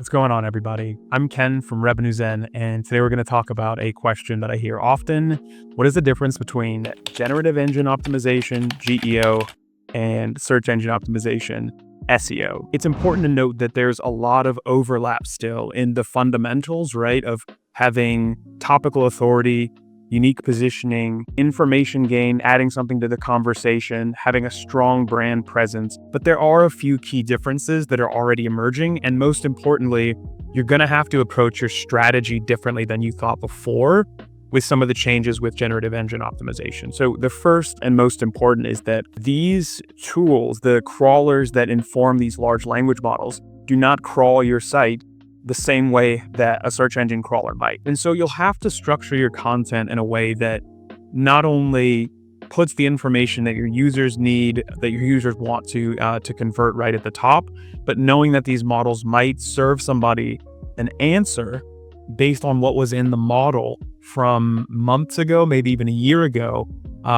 What's going on, everybody? I'm Ken from RevenueZen, and today we're going to talk about a question that I hear often. What is the difference between Generative Engine Optimization, GEO, and Search Engine Optimization, SEO? It's important to note that there's a lot of overlap still in the fundamentals, right, of having topical authority, unique positioning, information gain, adding something to the conversation, having a strong brand presence. But there are a few key differences that are already emerging. And most importantly, you're going to have to approach your strategy differently than you thought before with some of the changes with generative engine optimization. So the first and most important is that these tools, the crawlers that inform these large language models, do not crawl your site the same way that a search engine crawler might. And so you'll have to structure your content in a way that not only puts the information that your users need, that your users want to convert right at the top, but knowing that these models might serve somebody an answer based on what was in the model from months ago, maybe even a year ago,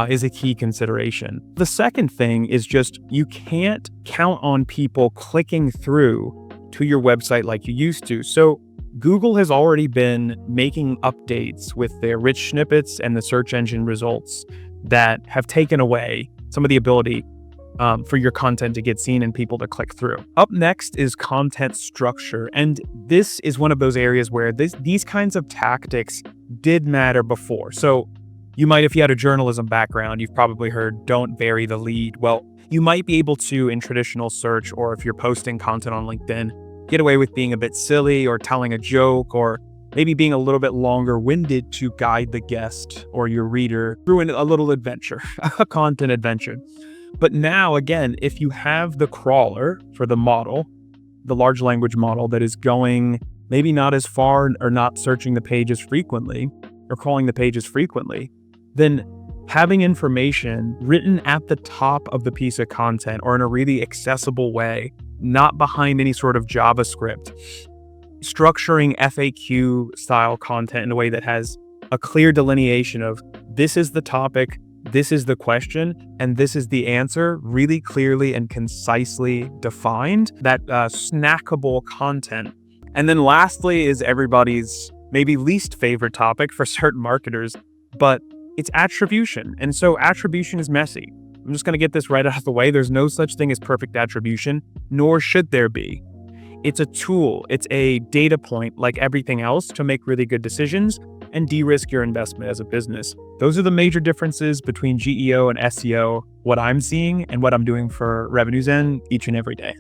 is a key consideration. The second thing is just you can't count on people clicking through to your website like you used to. So Google has already been making updates with their rich snippets and the search engine results that have taken away some of the ability for your content to get seen and people to click through. Up next is content structure. And this is one of those areas where these kinds of tactics did matter before. So you might, if you had a journalism background, you've probably heard, don't bury the lead. Well, you might be able to, in traditional search, or if you're posting content on LinkedIn, get away with being a bit silly or telling a joke or maybe being a little bit longer winded to guide the guest or your reader through a little adventure, a content adventure. But now, again, if you have the crawler for the model, the large language model that is going maybe not as far or not searching the pages frequently or crawling the pages frequently, then having information written at the top of the piece of content or in a really accessible way, not behind any sort of JavaScript, structuring FAQ style content in a way that has a clear delineation of this is the topic, this is the question, and this is the answer, really clearly and concisely defined, that snackable content. And then lastly is everybody's maybe least favorite topic for certain marketers, but it's attribution. And so attribution is messy. I'm just going to get this right out of the way. There's no such thing as perfect attribution, nor should there be. It's a tool. It's a data point like everything else to make really good decisions and de-risk your investment as a business. Those are the major differences between GEO and SEO, what I'm seeing and what I'm doing for RevenueZen each and every day.